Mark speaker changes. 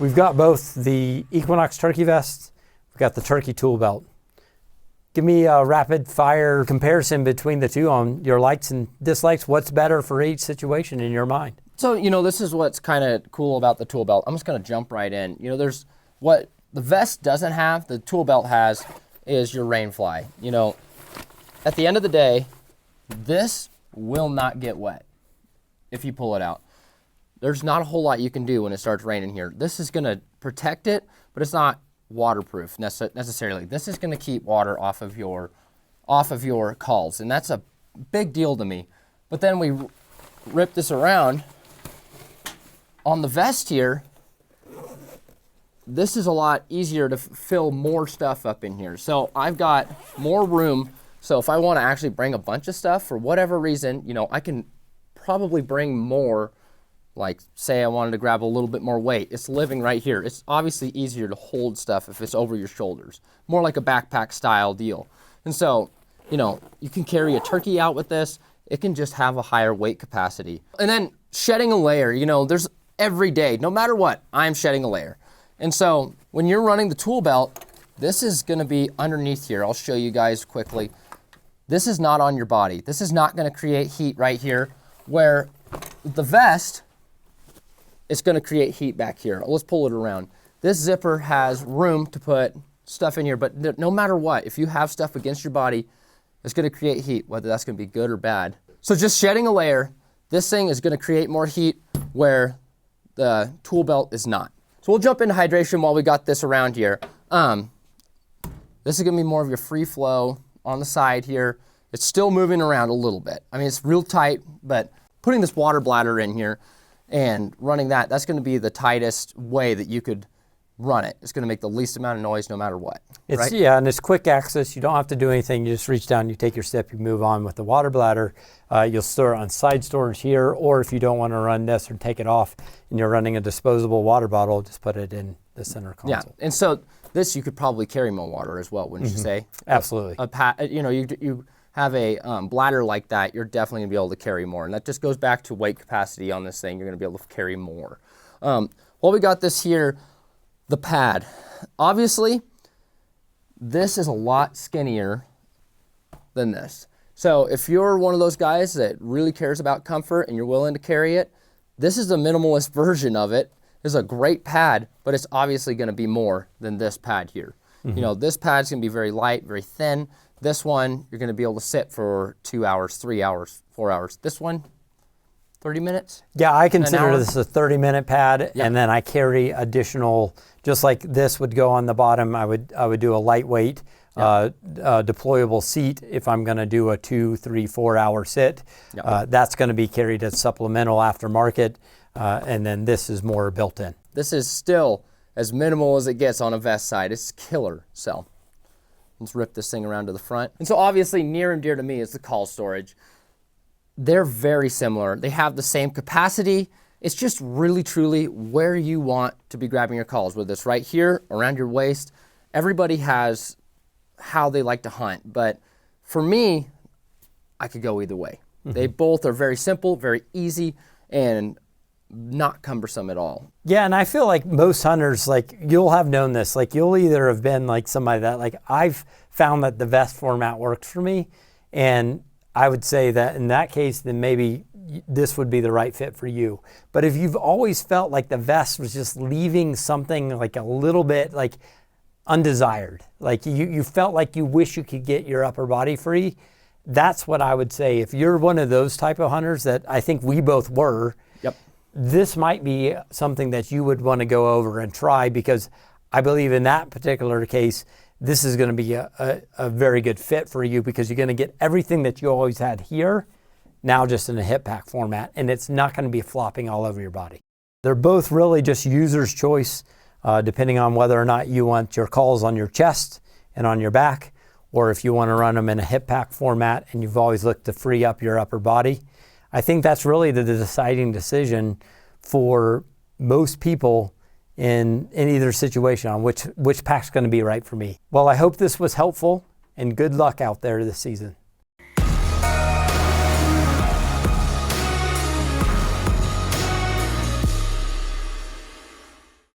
Speaker 1: We've got both the Equinox Turkey Vest, we've got the Turkey Tool Belt. Give me a rapid fire comparison between the two on your likes and dislikes. What's better for each situation in your mind?
Speaker 2: So, this is what's kind of cool about the tool belt. I'm just going to jump right in. There's what the vest doesn't have, the tool belt has, is your rain fly. At the end of the day, this will not get wet if you pull it out. There's not a whole lot you can do when it starts raining here. This is going to protect it, but it's not waterproof necessarily. This is going to keep water off of your calls, and that's a big deal to me. But then we rip this around on the vest here. This is a lot easier to fill more stuff up in here. So I've got more room. So if I want to actually bring a bunch of stuff for whatever reason, I can probably bring more. Like say I wanted to grab a little bit more weight, it's living right here. It's obviously easier to hold stuff if it's over your shoulders, more like a backpack style deal. And so, you can carry a turkey out with this. It can just have a higher weight capacity. And then shedding a layer, there's every day, no matter what, I'm shedding a layer. And so when you're running the tool belt, this is gonna be underneath here. I'll show you guys quickly. This is not on your body. This is not gonna create heat right here, where the vest, it's going to create heat back here. Let's pull it around. This zipper has room to put stuff in here, but no matter what, if you have stuff against your body, it's going to create heat, whether that's going to be good or bad. So just shedding a layer, this thing is going to create more heat where the tool belt is not. So we'll jump into hydration while we got this around here. This is going to be more of your free flow on the side here. It's still moving around a little bit. I mean, it's real tight, but putting this water bladder in here and running that's going to be the tightest way that you could run it. It's going to make the least amount of noise no matter what. Right?
Speaker 1: Yeah, and it's quick access. You don't have to do anything. You just reach down, you take your sip, you move on with the water bladder. You'll store it on side storage here, or if you don't want to run this or take it off and you're running a disposable water bottle, just put it in the center console.
Speaker 2: Yeah, and so this you could probably carry more water as well, wouldn't you say?
Speaker 1: Absolutely.
Speaker 2: You have a bladder like that, you're definitely going to be able to carry more. And that just goes back to weight capacity on this thing. You're going to be able to carry more. Well, we got this here, the pad. Obviously, this is a lot skinnier than this. So if you're one of those guys that really cares about comfort and you're willing to carry it, this is the minimalist version of it. It's a great pad, but it's obviously going to be more than this pad here. This pad's going to be very light, very thin. This one, you're going to be able to sit for 2 hours, 3 hours, 4 hours. This one, 30 minutes?
Speaker 1: Yeah, I consider this a 30-minute pad, and then I carry additional, just like this would go on the bottom, I would do a lightweight deployable seat if I'm going to do a 2, 3, 4 hour sit. That's going to be carried as supplemental aftermarket, and then this is more built in.
Speaker 2: This is still as minimal as it gets on a vest side. It's killer, so. Let's rip this thing around to the front. And so obviously near and dear to me is the call storage. They're very similar. They have the same capacity. It's just really, truly where you want to be grabbing your calls, whether it's right here, around your waist. Everybody has how they like to hunt. But for me, I could go either way. They both are very simple, very easy, and not cumbersome at all.
Speaker 1: Yeah, and I feel like most hunters, you'll have known this, you'll either have been somebody that, I've found that the vest format works for me, and I would say that in that case, then maybe this would be the right fit for you. But if you've always felt like the vest was just leaving something a little bit undesired, you felt like you wish you could get your upper body free, that's what I would say. If you're one of those type of hunters that I think we both were, this might be something that you would want to go over and try, because I believe in that particular case, this is going to be a very good fit for you, because you're going to get everything that you always had here, now just in a hip pack format, and it's not going to be flopping all over your body. They're both really just user's choice, depending on whether or not you want your calls on your chest and on your back, or if you want to run them in a hip pack format and you've always looked to free up your upper body. I think that's really the deciding decision for most people in either situation on which pack's going to be right for me. Well, I hope this was helpful, and good luck out there this season.